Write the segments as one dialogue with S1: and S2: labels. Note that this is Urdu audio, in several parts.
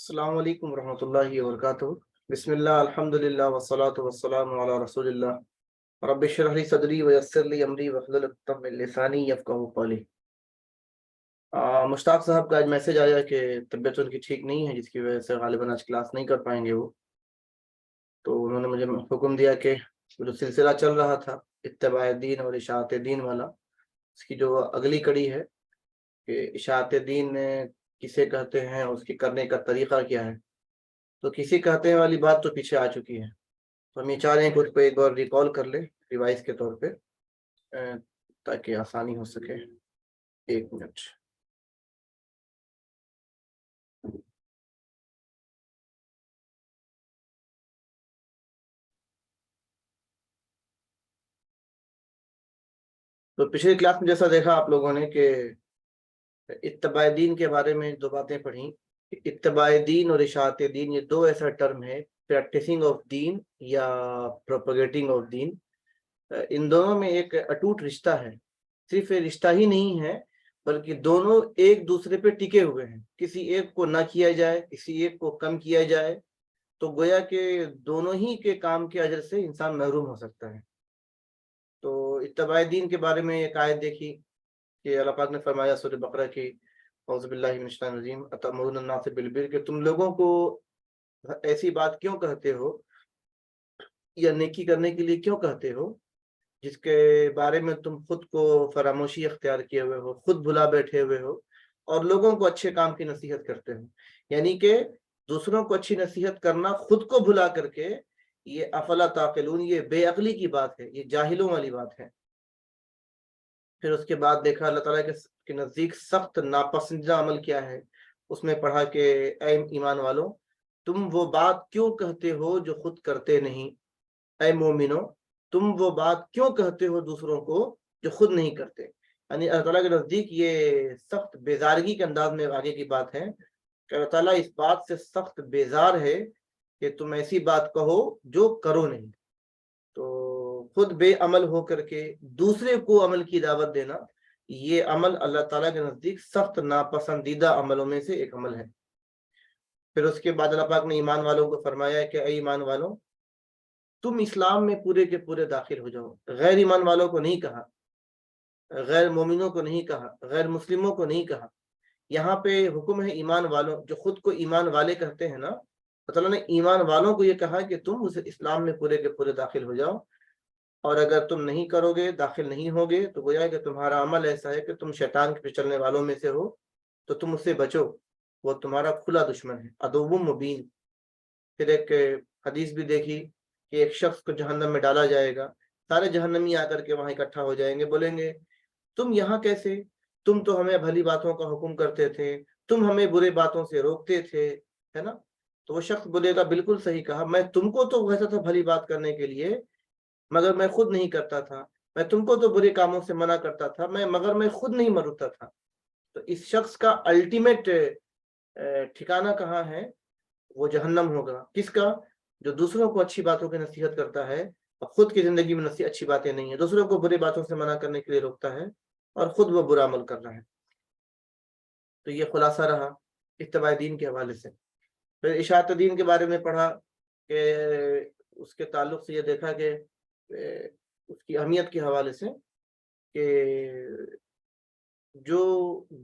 S1: السلام علیکم ورحمۃ اللہ وبرکاتہ۔ بسم اللہ الحمدللہ والصلاة والسلام علی رسول اللہ رب اشرح لی صدری ویسر لی امری واحلل عقدۃ من لسانی یفقہوا قولی۔ مشتاق صاحب کا آج میسج آیا کہ طبیعت ان کی ٹھیک نہیں ہے، جس کی وجہ سے غالباً آج کلاس نہیں کر پائیں گے وہ۔ تو انہوں نے مجھے حکم دیا کہ جو سلسلہ چل رہا تھا اتباع دین اور اشاعت دین والا، اس کی جو اگلی کڑی ہے کہ اشاعت دین کسے کہتے ہیں، اس کی کرنے کا طریقہ کیا ہے، تو کسی کہتے ہیں والی بات تو پیچھے آ چکی ہے، تو ہم یہ چاہ رہے ہیں کہ اس کو ایک بار ریکال کر لیں ریوائز کے طور پہ، تاکہ آسانی ہو سکے۔ ایک منٹ۔ تو پچھلی کلاس میں جیسا دیکھا آپ لوگوں نے کہ اتباع دین کے بارے میں دو باتیں پڑھی۔ اتباع دین اور اشاعت دین یہ دو ایسا ٹرم ہے، پریکٹسنگ آف دین یا پروپیگیٹنگ آف دین۔ ان دونوں میں ایک اٹوٹ رشتہ ہے، صرف یہ رشتہ ہی نہیں ہے بلکہ دونوں ایک دوسرے پہ ٹکے ہوئے ہیں، کسی ایک کو نہ کیا جائے، کسی ایک کو کم کیا جائے تو گویا کہ دونوں ہی کے کام کے اجر سے انسان محروم ہو سکتا ہے۔ تو اتباع دین کے بارے میں ایک آیت دیکھی کہ اللہ پاک نے فرمایا سورہ بقرہ کی اعوذ باللہ من الشیطان الرجیم اتأمرون الناس بالبر، کہ تم لوگوں کو ایسی بات کیوں کہتے ہو یا نیکی کرنے کے لیے کیوں کہتے ہو جس کے بارے میں تم خود کو فراموشی اختیار کیے ہوئے ہو، خود بھلا بیٹھے ہوئے ہو اور لوگوں کو اچھے کام کی نصیحت کرتے ہو۔ یعنی کہ دوسروں کو اچھی نصیحت کرنا خود کو بھلا کر کے، یہ افلا تعقلون، یہ بے عقلی کی بات ہے، یہ جاہلوں والی بات ہے۔ پھر اس کے بعد دیکھا اللہ تعالیٰ کے نزدیک سخت ناپسندیدہ عمل کیا ہے، اس میں پڑھا کہ اے ایمان والوں، تم وہ بات کیوں کہتے ہو جو خود کرتے نہیں، اے مومنو تم وہ بات کیوں کہتے ہو دوسروں کو جو خود نہیں کرتے۔ یعنی اللہ تعالیٰ کے نزدیک یہ سخت بیزارگی کے انداز میں آگے کی بات ہے کہ اللہ تعالیٰ اس بات سے سخت بیزار ہے کہ تم ایسی بات کہو جو کرو نہیں۔ تو خود بے عمل ہو کر کے دوسرے کو عمل کی دعوت دینا، یہ عمل اللہ تعالیٰ کے نزدیک سخت ناپسندیدہ عملوں میں سے ایک عمل ہے۔ پھر اس کے بعد اللہ پاک نے ایمان والوں کو فرمایا کہ اے ایمان والوں، تم اسلام میں پورے کے پورے داخل ہو جاؤ۔ غیر ایمان والوں کو نہیں کہا، غیر مومنوں کو نہیں کہا، غیر مسلموں کو نہیں کہا، یہاں پہ حکم ہے ایمان والوں، جو خود کو ایمان والے کہتے ہیں نا، اللہ تعالیٰ نے ایمان والوں کو یہ کہا کہ تم اس اسلام میں پورے کے پورے داخل ہو جاؤ، اور اگر تم نہیں کرو گے، داخل نہیں ہوگے، تو گویا کہ تمہارا عمل ایسا ہے کہ تم شیطان کے پیچھے چلنے والوں میں سے ہو، تو تم اس سے بچو، وہ تمہارا کھلا دشمن ہے، عدو مبین۔ پھر ایک حدیث بھی دیکھی کہ ایک شخص کو جہنم میں ڈالا جائے گا، سارے جہنمی آ کر کے وہاں اکٹھا ہو جائیں گے، بولیں گے تم یہاں کیسے، تم تو ہمیں بھلی باتوں کا حکم کرتے تھے، تم ہمیں برے باتوں سے روکتے تھے، ہے نا؟ تو وہ شخص بولے گا بالکل صحیح کہا، میں تم کو تو ویسا تھا بھلی بات کرنے کے لیے، مگر میں خود نہیں کرتا تھا، میں تم کو تو برے کاموں سے منع کرتا تھا، مگر میں خود نہیں مرتا تھا۔ تو اس شخص کا الٹیمیٹ ٹھکانہ کہاں ہے؟ وہ جہنم ہوگا۔ کس کا؟ جو دوسروں کو اچھی باتوں کی نصیحت کرتا ہے اور خود کی زندگی میں اچھی باتیں نہیں ہیں، دوسروں کو برے باتوں سے منع کرنے کے لیے روکتا ہے اور خود وہ برا عمل کر رہا ہے۔ تو یہ خلاصہ رہا اتباع دین کے حوالے سے۔ پھر اشاعت دین کے بارے میں پڑھا کہ اس کے تعلق سے یہ دیکھا کہ اس کی اہمیت کے حوالے سے کہ جو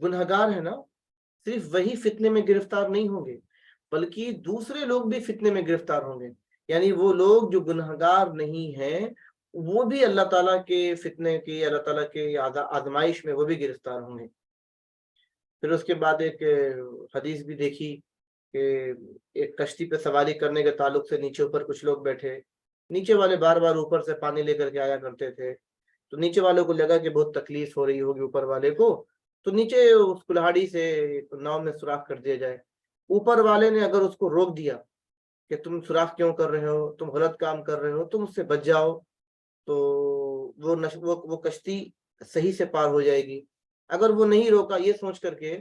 S1: گنہگار ہے نا، صرف وہی فتنے میں گرفتار نہیں ہوں گے بلکہ دوسرے لوگ بھی فتنے میں گرفتار ہوں گے۔ یعنی وہ لوگ جو گنہگار نہیں ہیں وہ بھی اللہ تعالیٰ کے فتنے کی، اللہ تعالیٰ کے آزمائش میں وہ بھی گرفتار ہوں گے۔ پھر اس کے بعد ایک حدیث بھی دیکھی کہ ایک کشتی پہ سواری کرنے کے تعلق سے نیچے اوپر کچھ لوگ بیٹھے، نیچے والے بار بار اوپر سے پانی لے کر کے آیا کرتے تھے، تو نیچے والوں کو لگا کہ بہت تکلیف ہو رہی ہوگی اوپر والے کو، تو نیچے اس کلہاڑی سے ناؤ میں سوراخ کر دیا جائے۔ اوپر والے نے اگر اس کو روک دیا کہ تم سوراخ کیوں کر رہے ہو، تم غلط کام کر رہے ہو، تم اس سے بچ جاؤ، تو وہ کشتی صحیح سے پار ہو جائے گی۔ اگر وہ نہیں روکا یہ سوچ کر کے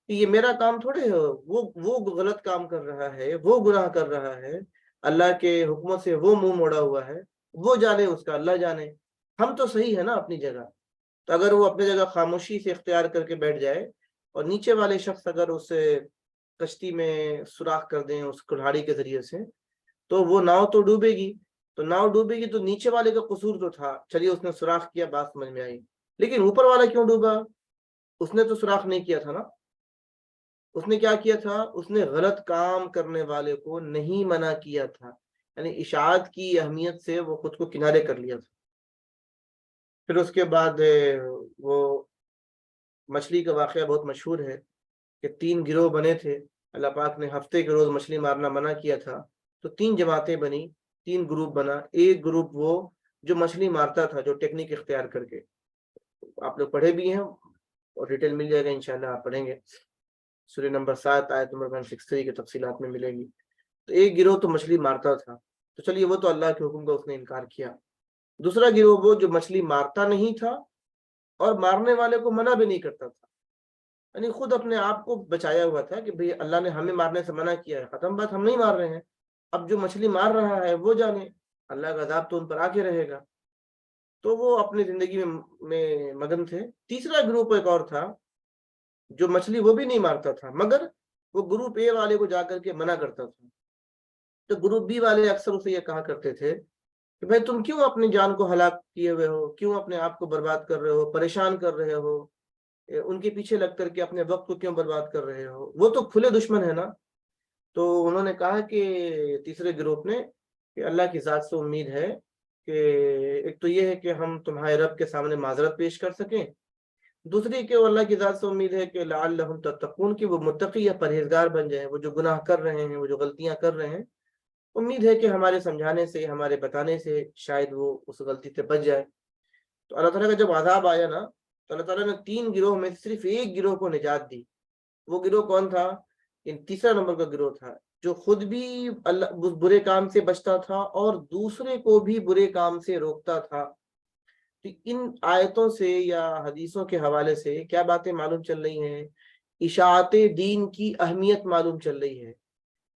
S1: کہ یہ میرا کام تھوڑے ہے، وہ غلط کام کر رہا ہے، وہ گناہ کر رہا ہے، اللہ کے حکموں سے وہ منہ موڑا ہوا ہے، وہ جانے اس کا اللہ جانے، ہم تو صحیح ہے نا اپنی جگہ۔ تو اگر وہ اپنی جگہ خاموشی سے اختیار کر کے بیٹھ جائے اور نیچے والے شخص اگر اسے کشتی میں سوراخ کر دیں اس کلہاڑی کے ذریعے سے تو وہ ناؤ تو ڈوبے گی، تو ناؤ ڈوبے گی تو نیچے والے کا قصور تو تھا، چلیے اس نے سوراخ کیا، بات سمجھ میں آئی، لیکن اوپر والا کیوں ڈوبا؟ اس نے تو سوراخ نہیں کیا تھا نا، اس نے کیا کیا تھا؟ اس نے غلط کام کرنے والے کو نہیں منع کیا تھا، یعنی اشاعت کی اہمیت سے وہ خود کو کنارے کر لیا تھا۔ پھر اس کے بعد وہ مچھلی کا واقعہ بہت مشہور ہے کہ 3 گروہ بنے تھے، اللہ پاک نے ہفتے کے روز مچھلی مارنا منع کیا تھا، تو 3 جماعتیں بنی، 3 گروپ بنا۔ ایک گروپ وہ جو مچھلی مارتا تھا، جو ٹیکنیک اختیار کر کے، آپ لوگ پڑھے بھی ہیں اور ڈیٹیل مل جائے گا انشاءاللہ، آپ پڑھیں گے سورہ نمبر 7 آیت نمبر 163 کی تفصیلات میں ملے گی۔ تو ایک گروہ تو مچھلی مارتا تھا، تو چلیے وہ تو اللہ کے حکم کا اس نے انکار کیا۔ دوسرا گروہ وہ جو مچھلی مارتا نہیں تھا اور مارنے والے کو منع بھی نہیں کرتا تھا، یعنی خود اپنے آپ کو بچایا ہوا تھا کہ بھئی اللہ نے ہمیں مارنے سے منع کیا ہے، ختم بات، ہم نہیں مار رہے ہیں، اب جو مچھلی مار رہا ہے وہ جانے، اللہ کا عذاب تو ان پر آ کے رہے گا، تو وہ اپنی زندگی میں مگن تھے۔ تیسرا گروپ ایک اور تھا جو مچھلی وہ بھی نہیں مارتا تھا، مگر وہ گروپ اے والے کو جا کر کے منع کرتا تھا۔ تو گروپ بی والے اکثر اسے یہ کہا کرتے تھے کہ بھائی تم کیوں اپنی جان کو ہلاک کیے ہوئے ہو، کیوں اپنے آپ کو برباد کر رہے ہو، پریشان کر رہے ہو، ان کے پیچھے لگ کر کے اپنے وقت کو کیوں برباد کر رہے ہو، وہ تو کھلے دشمن ہے نا۔ تو انہوں نے کہا کہ تیسرے گروپ نے کہ اللہ کی ذات سے امید ہے کہ ایک تو یہ ہے کہ ہم تمہارے رب کے سامنے معذرت پیش کر سکیں، دوسری کہ اللہ کی ذات سے امید ہے کہ لعلہم تتقون، کہ وہ متقی یا پرہیزگار بن جائیں، وہ جو گناہ کر رہے ہیں، وہ جو غلطیاں کر رہے ہیں، امید ہے کہ ہمارے سمجھانے سے، ہمارے بتانے سے شاید وہ اس غلطی سے بچ جائے۔ تو اللہ تعالیٰ کا جب عذاب آیا نا، تو اللہ تعالیٰ نے 3 گروہ میں صرف ایک گروہ کو نجات دی۔ وہ گروہ کون تھا؟ تیسرا نمبر کا گروہ تھا جو خود بھی اللہ برے کام سے بچتا تھا اور دوسرے کو بھی برے کام سے روکتا تھا۔ تو ان آیتوں سے یا حدیثوں کے حوالے سے کیا باتیں معلوم چل رہی ہیں؟ اشاعت دین کی اہمیت معلوم چل رہی ہے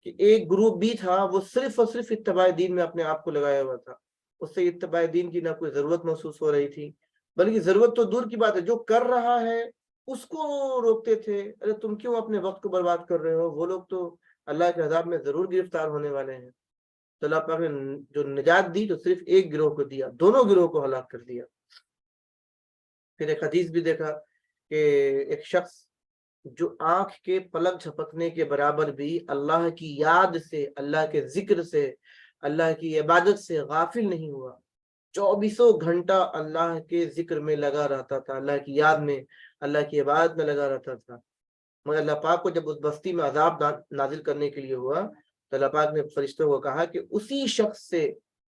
S1: کہ ایک گروپ بھی تھا وہ صرف اور صرف اتباع دین میں اپنے آپ کو لگایا ہوا تھا، اس سے اتباع دین کی نہ کوئی ضرورت محسوس ہو رہی تھی، بلکہ ضرورت تو دور کی بات ہے، جو کر رہا ہے اس کو روکتے تھے، ارے تم کیوں اپنے وقت کو برباد کر رہے ہو، وہ لوگ تو اللہ کے عذاب میں ضرور گرفتار ہونے والے ہیں۔ تو اللہ پاک نے جو نجات دی تو صرف ایک گروہ کو دیا، دونوں گروہ کو ہلاک کر دیا۔ پھر ایک حدیث بھی دیکھا کہ ایک شخص جو آنکھ کے پلک جھپکنے کے برابر بھی اللہ کی یاد سے، اللہ کے ذکر سے، اللہ کی عبادت سے غافل نہیں ہوا، 24 گھنٹہ اللہ کے ذکر میں لگا رہتا تھا، اللہ کی یاد میں، اللہ کی عبادت میں لگا رہتا تھا۔ مگر اللہ پاک کو جب اس بستی میں عذاب نازل کرنے کے لیے ہوا تو اللہ پاک نے فرشتوں کو کہا کہ اسی شخص سے،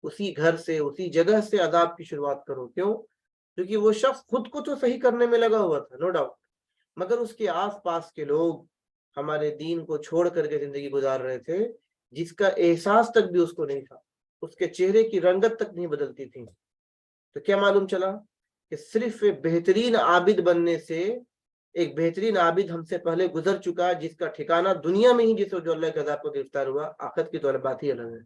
S1: اسی گھر سے، اسی جگہ سے عذاب کی شروعات کرو۔ کیوں؟ کیونکہ وہ شخص خود کو تو صحیح کرنے میں لگا ہوا تھا، نو ڈاؤٹ، مگر اس کے آس پاس کے لوگ ہمارے دین کو چھوڑ کر کے زندگی گزار رہے تھے، جس کا احساس تک بھی اس کو نہیں تھا، اس کے چہرے کی رنگت تک نہیں بدلتی تھی۔ تو کیا معلوم چلا کہ صرف بہترین عابد بننے سے، ایک بہترین عابد ہم سے پہلے گزر چکا جس کا ٹھکانہ دنیا میں ہی جس جو اللہ کے عذاب کو گرفتار ہوا، آخرت کی تو بات ہی الگ ہے۔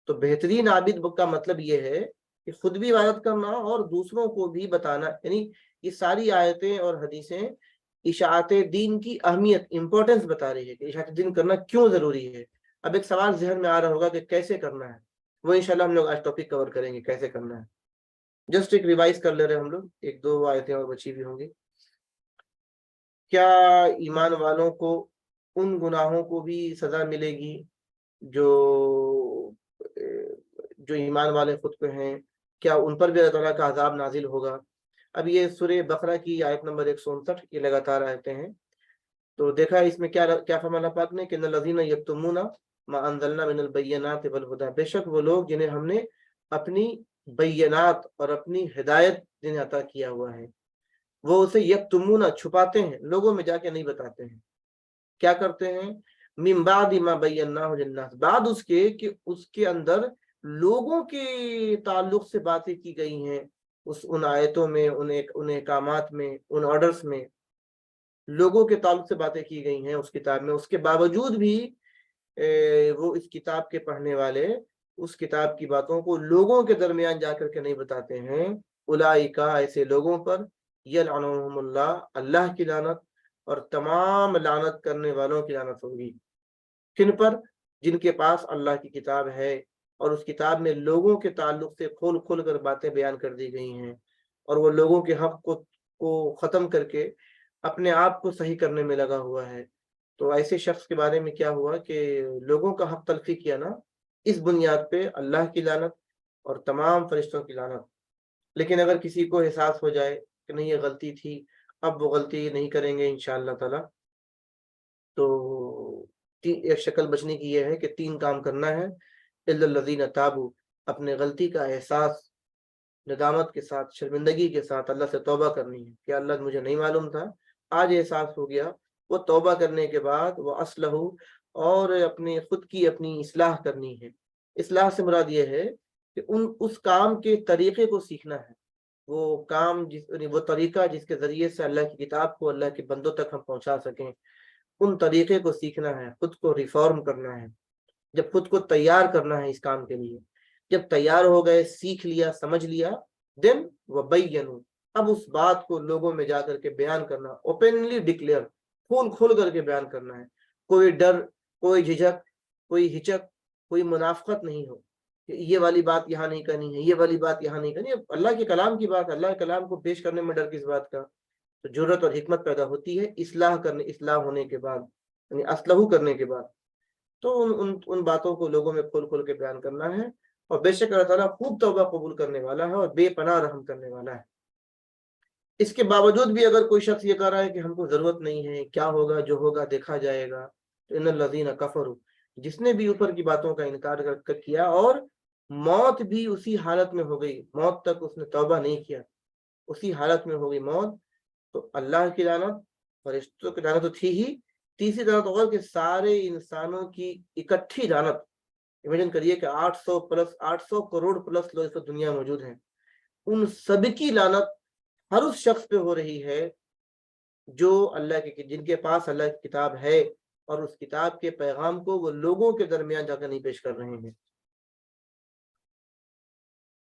S1: تو بہترین عابد کا مطلب یہ ہے کہ خود بھی عبادت کرنا اور دوسروں کو بھی بتانا، یعنی یہ ساری آیتیں اور حدیثیں اشاعت دین کی اہمیت، امپورٹنس بتا رہی ہے کہ اشاعت دین کرنا کیوں ضروری ہے۔ اب ایک سوال ذہن میں آ رہا ہوگا کہ کیسے کرنا ہے، وہ انشاءاللہ ہم لوگ آج ٹاپک کور کریں گے، کیسے کرنا ہے۔ جسٹ ایک ریوائز کر لے رہے ہیں ہم لوگ، 1-2 آیتیں اور بچی بھی ہوں گی۔ کیا ایمان والوں کو ان گناہوں کو بھی سزا ملے گی جو ایمان والے خود کو ہیں؟ کیا ان پر بھی اللہ تعالیٰ کا عذاب نازل ہوگا؟ اب یہ سورہ بقرہ کی آیت نمبر 159، یہ لگاتار آیتیں ہیں۔ تو دیکھا اس میں کیا فرمایا اللہ پاک نے کہ ان الذین یکتمون ما انزلنا من البینات والہدی، بے شک وہ لوگ جنہیں ہم نے اپنی بینات اور اپنی ہدایت جنہیں عطا کیا ہوا ہے، وہ اسے یکتمون چھپاتے ہیں، لوگوں میں جا کے نہیں بتاتے ہیں۔ کیا کرتے ہیں؟ من بعد ما بیناہ للناس، بعد اس کے کہ اس کے اندر لوگوں کے تعلق سے باتیں کی گئی ہیں، ان آیتوں میں، ان احکامات میں، ان آرڈرز میں لوگوں کے تعلق سے باتیں کی گئی ہیں اس کتاب میں، اس کے باوجود بھی وہ اس کتاب کے پڑھنے والے اس کتاب کی باتوں کو لوگوں کے درمیان جا کر کے نہیں بتاتے ہیں۔ اولئک، ایسے لوگوں پر یلعنہم اللہ، اللہ کی لعنت، اور تمام لعنت کرنے والوں کی لعنت ہوگی۔ کن پر؟ جن کے پاس اللہ کی کتاب ہے اور اس کتاب میں لوگوں کے تعلق سے کھول کھول کر باتیں بیان کر دی گئی ہیں، اور وہ لوگوں کے حق کو ختم کر کے اپنے آپ کو صحیح کرنے میں لگا ہوا ہے۔ تو ایسے شخص کے بارے میں کیا ہوا کہ لوگوں کا حق تلفی کیا نا، اس بنیاد پہ اللہ کی لعنت اور تمام فرشتوں کی لعنت۔ لیکن اگر کسی کو احساس ہو جائے کہ نہیں یہ غلطی تھی، اب وہ غلطی نہیں کریں گے انشاءاللہ تعالی، تو ایک شکل بچنے کی یہ ہے کہ 3 کام کرنا ہے۔ الا الذین تابوا، اپنے غلطی کا احساس ندامت کے ساتھ، شرمندگی کے ساتھ اللہ سے توبہ کرنی ہے کہ اللہ مجھے نہیں معلوم تھا، آج احساس ہو گیا۔ وہ توبہ کرنے کے بعد وہ اصلح، اور اپنے خود کی اپنی اصلاح کرنی ہے۔ اصلاح سے مراد یہ ہے کہ اس کام کے طریقے کو سیکھنا ہے، وہ کام وہ طریقہ جس کے ذریعے سے اللہ کی کتاب کو اللہ کے بندوں تک ہم پہنچا سکیں، ان طریقے کو سیکھنا ہے، خود کو ریفارم کرنا ہے۔ جب خود کو تیار کرنا ہے اس کام کے لیے، جب تیار ہو گئے، سیکھ لیا، سمجھ لیا، دین وبینوا، اب اس بات کو لوگوں میں جا کر کے بیان کرنا، اوپنلی ڈکلیئر، کھول کھول کر کے بیان کرنا ہے۔ کوئی ڈر، کوئی جھجک، کوئی ہچک، کوئی منافقت نہیں ہو کہ یہ والی بات یہاں نہیں کرنی ہے، یہ والی بات یہاں نہیں کرنی ہے۔ اللہ کے کلام کی بات، اللہ کے کلام کو پیش کرنے میں ڈر کس بات کا؟ تو جرت اور حکمت پیدا ہوتی ہے اصلاح ہونے کے بعد، یعنی اصلح کرنے کے بعد۔ تو ان باتوں کو لوگوں میں کھول کھول کے بیان کرنا ہے، اور بے شک اللہ تعالیٰ خوب توبہ قبول کرنے والا ہے اور بے پناہ رحم کرنے والا ہے۔ اس کے باوجود بھی اگر کوئی شخص یہ کہہ رہا ہے کہ ہم کو ضرورت نہیں ہے، کیا ہوگا جو ہوگا دیکھا جائے گا، تو ان الذین کفروا، جس نے بھی اوپر کی باتوں کا انکار کیا اور موت بھی اسی حالت میں ہو گئی، موت تک اس نے توبہ نہیں کیا، اسی حالت میں ہو گئی موت، تو اللہ کی لعنت، فرشتوں کی لعنت تو تھی ہی، تیسری لعنت ہوگا کہ سارے انسانوں کی اکٹھی لعنت۔ امیجن کریے کہ 800 کروڑ پلس لوگ اس وقت دنیا میں موجود ہیں، ان سب کی لعنت ہر اس شخص پہ ہو رہی ہے جو جن کے پاس اللہ کی کتاب ہے اور اس کتاب کے پیغام کو وہ لوگوں کے درمیان جا کر نہیں پیش کر رہے ہیں۔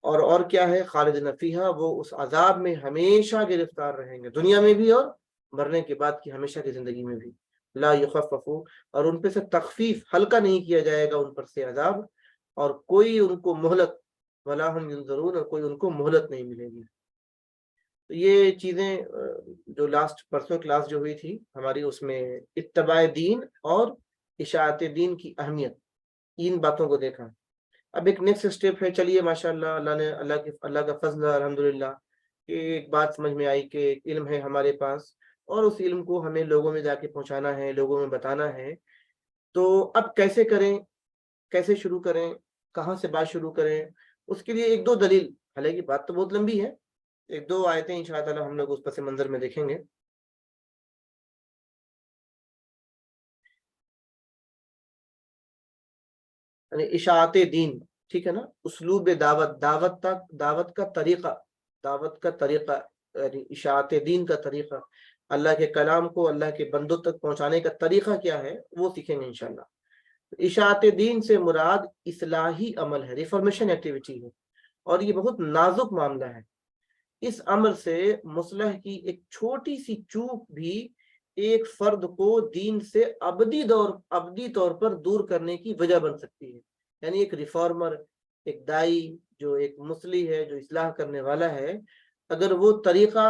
S1: اور کیا ہے؟ خالدین فیہا، وہ اس عذاب میں ہمیشہ گرفتار رہیں گے، دنیا میں بھی اور مرنے کے بعد کی ہمیشہ کی زندگی میں بھی۔ لا یخفف، اور ان پہ سے تخفیف، ہلکا نہیں کیا جائے گا ان پر سے عذاب، اور کوئی ان کو مہلت، ولا ہم ینظرون، اور کوئی ان کو مہلت نہیں ملے گی۔ تو یہ چیزیں جو لاسٹ پرسوں کلاس جو ہوئی تھی ہماری، اس میں اتباع دین اور اشاعت دین کی اہمیت، ان باتوں کو دیکھا۔ اب ایک نیکسٹ اسٹیپ ہے، چلیے ماشاءاللہ اللہ نے اللہ کا فضل ہے الحمدللہ کہ ایک بات سمجھ میں آئی کہ ایک علم ہے ہمارے پاس، اور اس علم کو ہمیں لوگوں میں جا کے پہنچانا ہے، لوگوں میں بتانا ہے۔ تو اب کیسے کریں، کیسے شروع کریں، کہاں سے بات شروع کریں؟ اس کے لیے ایک دو دلیل، حالانکہ بات تو بہت لمبی ہے، ایک دو آیتیں انشاءاللہ تعالی ہم لوگ اس پس منظر میں دیکھیں گے۔ یعنی اشاعت دین، ٹھیک ہے نا، اسلوب دعوت کا طریقہ، یعنی اشاعت دین کا طریقہ، اللہ کے کلام کو اللہ کے بندوں تک پہنچانے کا طریقہ کیا ہے وہ سیکھیں گے انشاءاللہ۔ اشاعت دین سے مراد اصلاحی عمل ہے، ریفارمیشن ایکٹیویٹی ہے، اور یہ بہت نازک معاملہ ہے۔ اس عمل سے مصلح کی ایک چھوٹی سی چوک بھی ایک فرد کو دین سے ابدی طور پر دور کرنے کی وجہ بن سکتی ہے۔ یعنی ایک ریفارمر، ایک دائی، جو ایک مصلح ہے، جو اصلاح کرنے والا ہے، اگر وہ طریقہ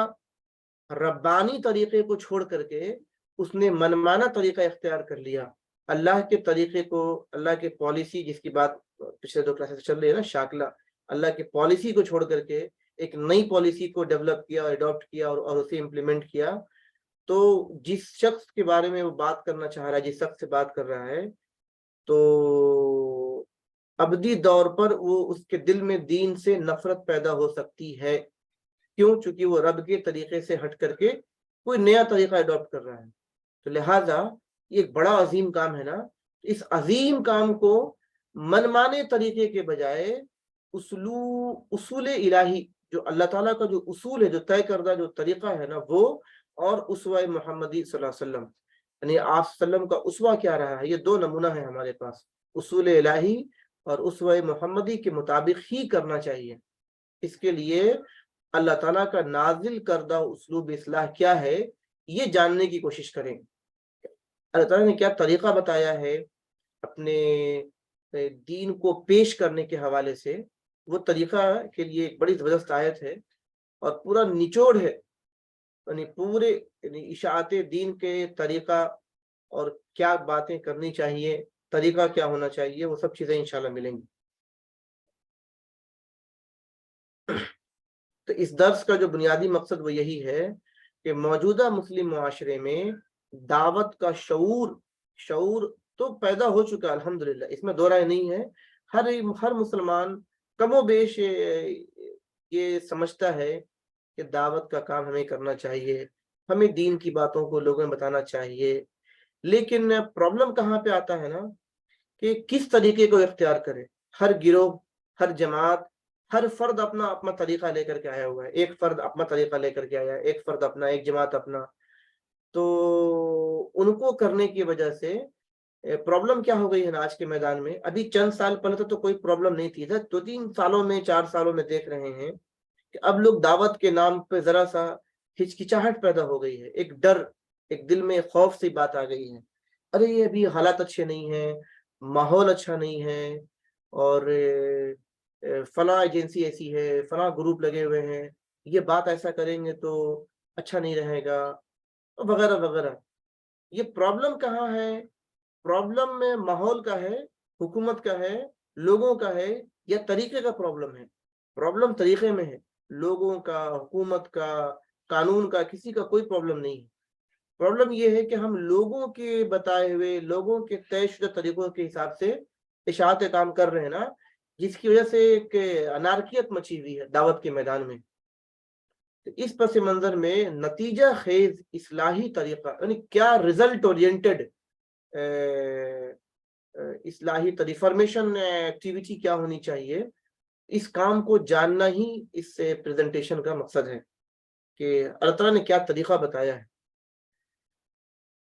S1: ربانی طریقے کو چھوڑ کر کے اس نے منمانا طریقہ اختیار کر لیا، اللہ کے طریقے کو، اللہ کے پالیسی، جس کی بات پچھلے 2 کلاسز چل رہی ہے نا، شاکلہ، اللہ کے پالیسی کو چھوڑ کر کے ایک نئی پالیسی کو ڈیولپ کیا، اڈاپٹ کیا اور اسے امپلیمنٹ کیا، تو جس شخص کے بارے میں وہ بات کرنا چاہ رہا ہے، جس شخص سے بات کر رہا ہے، تو ابدی طور پر وہ اس کے دل میں دین سے نفرت پیدا ہو سکتی ہے۔ کیوں؟ چونکہ وہ رب کے طریقے سے ہٹ کر کے کوئی نیا طریقہ اڈاپٹ کر رہا ہے۔ تو لہٰذا یہ ایک بڑا عظیم کام ہے نا، اس عظیم کام کو منمانے طریقے کے بجائے اصول الہی، جو اللہ تعالیٰ کا جو اصول ہے، جو طے کردہ جو طریقہ ہے نا، وہ اور اسوہ محمدی صلی اللہ علیہ وسلم، یعنی آپ صلی اللہ علیہ وسلم کا اسوہ کیا رہا ہے، یہ 2 نمونہ ہیں ہمارے پاس، اصول الہی اور اسوہ محمدی کے مطابق ہی کرنا چاہیے۔ اس کے لیے اللہ تعالیٰ کا نازل کردہ اسلوب اصلاح کیا ہے، یہ جاننے کی کوشش کریں اللہ تعالیٰ نے کیا طریقہ بتایا ہے اپنے دین کو پیش کرنے کے حوالے سے. وہ طریقہ کے لیے ایک بڑی زبردست آیت ہے اور پورا نچوڑ ہے، یعنی پورے اشاعت دین کے طریقہ اور کیا باتیں کرنی چاہیے، طریقہ کیا ہونا چاہیے، وہ سب چیزیں انشاءاللہ ملیں گی. تو اس درس کا جو بنیادی مقصد وہ یہی ہے کہ موجودہ مسلم معاشرے میں دعوت کا شعور تو پیدا ہو چکا ہے الحمدللہ، اس میں دو رائے نہیں ہے. ہر مسلمان کم و بیش یہ سمجھتا ہے کہ دعوت کا کام ہمیں کرنا چاہیے، ہمیں دین کی باتوں کو لوگوں میں بتانا چاہیے. لیکن پرابلم کہاں پہ آتا ہے نا کہ کس طریقے کو اختیار کرے. ہر گروہ، ہر جماعت، ہر فرد اپنا اپنا طریقہ لے کر کے آیا ہوا ہے. ایک فرد اپنا طریقہ لے کر کے آیا ہے، ایک فرد اپنا، ایک جماعت اپنا. تو ان کو کرنے کی وجہ سے پرابلم کیا ہو گئی ہے نا آج کے میدان میں. ابھی چند سال پہلے تو کوئی پرابلم نہیں تھی، 2-3 سالوں میں، 4 سالوں میں دیکھ رہے ہیں کہ اب لوگ دعوت کے نام پہ ذرا سا ہچکچاہٹ پیدا ہو گئی ہے، ایک ڈر، ایک دل میں خوف سی بات آ گئی ہے. ارے یہ ابھی حالات اچھے نہیں ہیں، ماحول اچھا نہیں ہے، اور فلاں ایجنسی ایسی ہے، فلاں گروپ لگے ہوئے ہیں، یہ بات ایسا کریں گے تو اچھا نہیں رہے گا، وغیرہ وغیرہ. یہ پرابلم کہاں ہے؟ پرابلم میں ماحول کا ہے، حکومت کا ہے، لوگوں کا ہے، یا طریقے کا پرابلم ہے؟ پرابلم طریقے میں ہے. لوگوں کا، حکومت کا، قانون کا، کسی کا کوئی پرابلم نہیں ہے. پرابلم یہ ہے کہ ہم لوگوں کے بتائے ہوئے، لوگوں کے طے شدہ طریقوں کے حساب سے اشاعت کام کر رہے ہیں نا، جس کی وجہ سے ایک انارکیت مچی ہوئی ہے دعوت کے میدان میں. اس پس منظر میں نتیجہ خیز اصلاحی طریقہ، یعنی کیا رزلٹ اورینٹڈ اصلاحی ریفارمیشن ایکٹیویٹی کیا ہونی چاہیے، اس کام کو جاننا ہی اس سے پریزنٹیشن کا مقصد ہے کہ اللہ تعالیٰ نے کیا طریقہ بتایا ہے.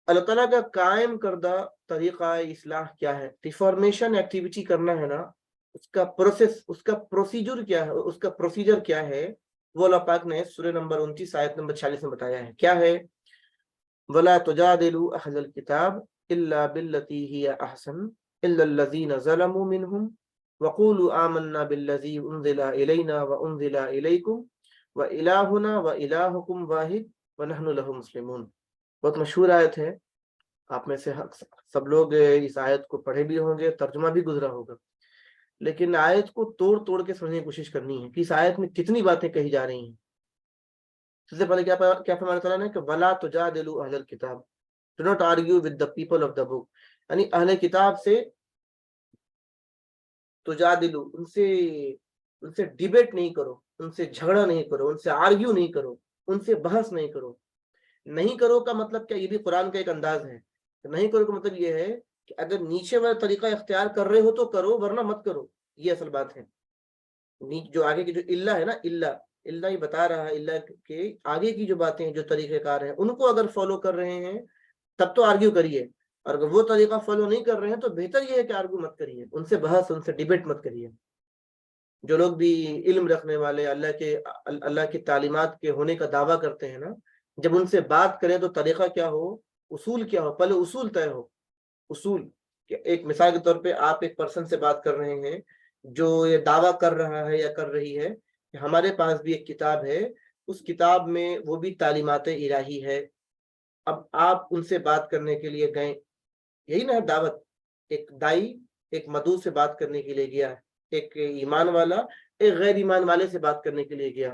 S1: اللہ تعالیٰ کا قائم کردہ طریقہ اصلاح کیا ہے، ریفارمیشن ایکٹیویٹی کرنا ہے نا، اس کا پروسیس، اس کا پروسیجر کیا ہے، اس کا پروسیجر کیا ہے، وہ اللہ پاک نے سورہ نمبر 29 آیت نمبر 46 میں بتایا ہے. کیا ہے؟ وَلَا تُجَادِلُوا أَهْلَ الْكِتَابِ إِلَّا بِالَّتِي هِيَ أَحْسَنُ إِلَّا الَّذِينَ ظَلَمُوا مِنْهُمْ وَقُولُوا آمَنَّا بِالَّذِي أُنزِلَ إِلَيْنَا وَأُنزِلَ إِلَيْكُمْ وَإِلَٰهُنَا وَإِلَٰهُكُمْ وَاحِدٌ وَنَحْنُ لَهُ مُسْلِمُونَ. بہت مشہور آیت ہے، آپ میں سے سب لوگ اس آیت کو پڑھے بھی ہوں گے، ترجمہ بھی گزرا ہوگا. لیکن آیت کو توڑ توڑ کے سمجھنے کی کوشش کرنی ہے کہ اس آیت میں کتنی باتیں کہی جا رہی ہیں. سب سے پہلے کیا فرمایا تعالیٰ نے کہ وَلَا تُجَادِلُوا أَهْلَ الْكِتَابِ، do not argue with the people of the book. یعنی اہل کتاب سے تجادلو، ان سے ڈیبیٹ نہیں کرو، ان سے جھگڑا نہیں کرو، ان سے آرگیو نہیں کرو، ان سے بحث نہیں کرو. نہیں کرو کا مطلب کیا؟ یہ بھی قرآن کا ایک انداز ہے. نہیں کرو کا مطلب یہ ہے کہ اگر نیچے والا طریقہ اختیار کر رہے ہو تو کرو، ورنہ مت کرو. یہ اصل بات ہے. جو آگے کی جو اللہ ہے نا، اللہ یہ بتا رہا ہے، اللہ کے آگے کی جو باتیں ہیں، جو طریقہ کار ہیں، ان کو اگر فالو کر رہے ہیں تب تو آرگیو کریے، اور اگر وہ طریقہ فالو نہیں کر رہے ہیں تو بہتر یہ ہے کہ آرگیو مت کریے، ان سے بحث، ان سے ڈیبیٹ مت کریے. جو لوگ بھی علم رکھنے والے، اللہ کی تعلیمات کے ہونے کا دعویٰ کرتے ہیں نا، جب ان سے بات کریں تو طریقہ کیا ہو، اصول کیا ہو، پہلے اصول طے ہو. اصول، ایک مثال کے طور پہ آپ ایک پرسن سے بات کر رہے ہیں جو یہ دعویٰ کر رہا ہے یا کر رہی ہے کہ ہمارے پاس بھی ایک کتاب ہے، اس کتاب میں وہ بھی تعلیمات الہی ہے. اب آپ ان سے بات کرنے کے لیے گئے، یہی نا دعوت. ایک دائی ایک مدعو سے بات کرنے کے لیے گیا، ایک ایمان والا ایک غیر ایمان والے سے بات کرنے کے لیے گیا.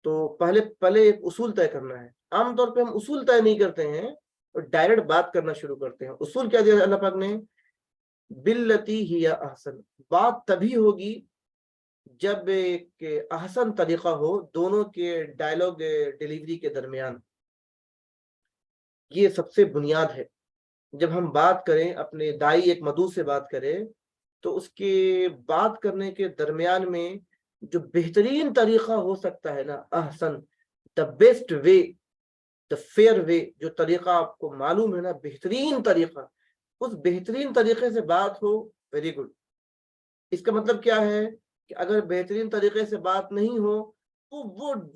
S1: تو پہلے ایک اصول طے کرنا ہے. عام طور پہ ہم اصول طے نہیں کرتے ہیں اور ڈائریکٹ بات کرنا شروع کرتے ہیں. اصول کیا دیا اللہ پاک نے؟ باللتی ہی احسن. بات تبھی ہوگی جب ایک احسن طریقہ ہو دونوں کے ڈائلاگ ڈیلیوری کے درمیان. یہ سب سے بنیاد ہے. جب ہم بات کریں، اپنے دائی ایک مدعو سے بات کریں، تو اس کے بات کرنے کے درمیان میں جو بہترین طریقہ ہو سکتا ہے نا، احسن، the best way, the fair وے، جو طریقہ آپ کو معلوم ہے نا، بہترین طریقہ، اس بہترین طریقے سے بات ہو، ویری گڈ. اس کا مطلب کیا ہے کہ اگر بہترین طریقے سے بات نہیں ہو تو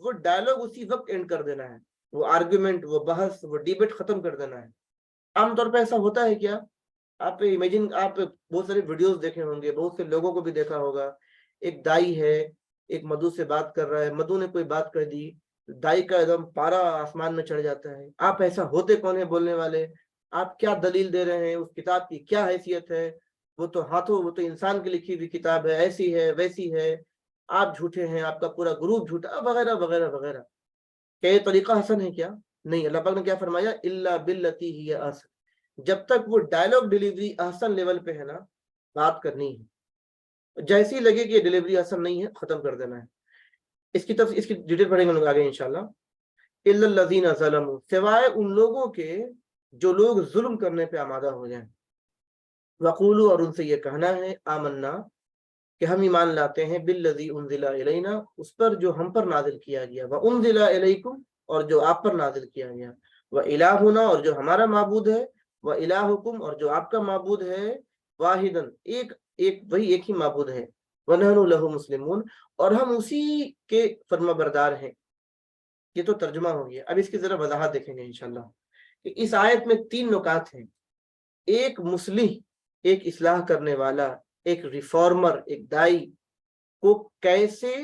S1: وہ ڈائلاگ اسی وقت اینڈ کر دینا ہے. وہ آرگیومنٹ، وہ بحث، وہ ڈیبیٹ ختم کر دینا ہے۔ عام طور پہ ایسا ہوتا ہے کیا؟ آپ امیجن، آپ بہت سارے ویڈیوز دیکھے ہوں گے، بہت سے لوگوں کو بھی دیکھا ہوگا، ایک دائی ہے، ایک مدعو سے بات کر رہا ہے، مدعو نے کوئی بات کر دی، دائی کا ایک دم پارا آسمان میں چڑھ جاتا ہے۔ آپ ایسا ہوتے کون ہیں بولنے والے؟ آپ کیا دلیل دے رہے ہیں؟ اس کتاب کی کیا حیثیت ہے؟ وہ تو انسان کی لکھی ہوئی کتاب ہے، ایسی ہے ویسی ہے، آپ جھوٹے ہیں، آپ کا پورا گروپ جھوٹا، وغیرہ وغیرہ وغیرہ۔ کیا یہ طریقہ حسن ہے کیا؟ نہیں، اللہ پاک نے کیا فرمایا؟ الا باللتی ہی احسن۔ جب تک وہ ڈائلاگ ڈیلیوری احسن لیول پہ ہے نا، بات کرنی ہے، جیسی لگے کہ یہ ڈیلیوری احسن نہیں ہے، ختم کر دینا ہے۔ اس کی ڈیٹیل پڑھیں گے لوگ آگے انشاءاللہ۔ الا الذین ظلموا، سوائے ان لوگوں کے جو لوگ ظلم کرنے پہ آمادہ ہو جائیں۔ وقولوا، اور ان سے یہ کہنا ہے، آمنا، کہ ہم ایمان لاتے ہیں، بالذی انزل الینا، اس پر جو ہم پر نازل کیا گیا، وانزل الیکم، اور جو آپ پر نازل کیا گیا، والہنا، اور جو ہمارا معبود ہے، والہکم، اور جو آپ کا معبود ہے، واحدن، وہی ایک ہی معبود ہے، ونحن لہ مسلمون، اور ہم اسی کے فرما بردار ہیں۔ یہ تو ترجمہ ہو گیا۔ اب اس کی ذرا وضاحت دیکھیں گے انشاءاللہ کہ اس آیت میں 3 نکات ہیں۔ ایک مصلح، ایک اصلاح کرنے والا، ایک ریفارمر، ایک دائی کو کیسے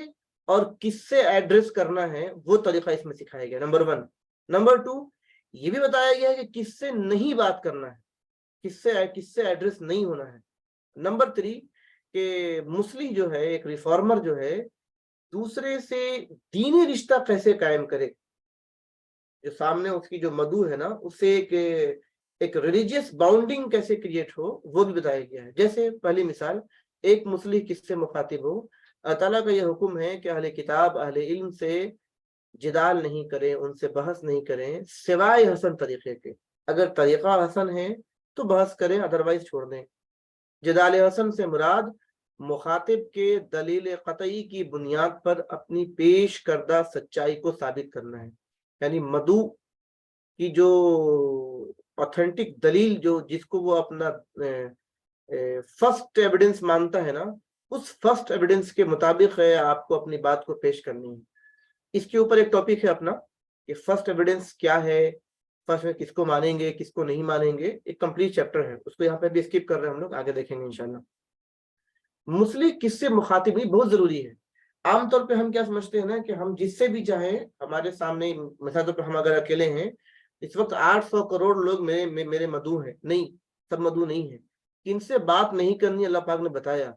S1: اور کس سے ایڈریس کرنا ہے، وہ طریقہ اس میں سکھایا گیا، نمبر 1۔ نمبر 2، یہ بھی بتایا گیا ہے کہ کس سے نہیں بات کرنا ہے، کس سے ایڈریس نہیں ہونا ہے۔ نمبر 3، کہ مصلح جو ہے، ایک ریفارمر جو ہے، دوسرے سے دینی رشتہ کیسے قائم کرے، جو سامنے اس کی جو مدعو ہے نا، اس سے ایک ریلیجیس باؤنڈنگ کیسے کریٹ ہو، وہ بھی بتایا گیا ہے۔ جیسے پہلی مثال، ایک مصلح کس سے مخاطب ہو؟ اللہ تعالیٰ کا یہ حکم ہے کہ اہل کتاب، اہل علم سے جدال نہیں کریں، ان سے بحث نہیں کریں، سوائے حسن طریقے کے۔ اگر طریقہ حسن ہے تو بحث کریں، ادروائز چھوڑ دیں۔ جدال حسن سے مراد مخاطب کے دلیل قطعی کی بنیاد پر اپنی پیش کردہ سچائی کو ثابت کرنا ہے، یعنی مدعو کی جو اوتھینٹک دلیل، جس کو وہ اپنا فرسٹ ایویڈنس مانتا ہے نا، اس فرسٹ ایویڈنس کے مطابق ہے آپ کو اپنی بات کو پیش کرنی ہے۔ اس کے اوپر ایک ٹاپک ہے اپنا کہ فرسٹ ایویڈنس کیا ہے، فرسٹ میں کس کو مانیں گے، کس کو نہیں مانیں گے، ایک کمپلیٹ چیپٹر ہے، اس کو یہاں پہ بھی اسکپ کر رہے ہیں ہم لوگ، آگے دیکھیں گے انشاءاللہ۔ مصلح کس سے مخاطب نہیں، بہت ضروری ہے۔ عام طور پہ ہم کیا سمجھتے ہیں نا کہ ہم جس سے بھی چاہیں، ہمارے سامنے مثال طور پہ ہم اگر اکیلے ہیں، اس وقت 800 کروڑ لوگ میرے مدعو ہیں، نہیں، سب مدعو نہیں ہیں، ان سے بات نہیں کرنی۔ اللہ پاک نے بتایا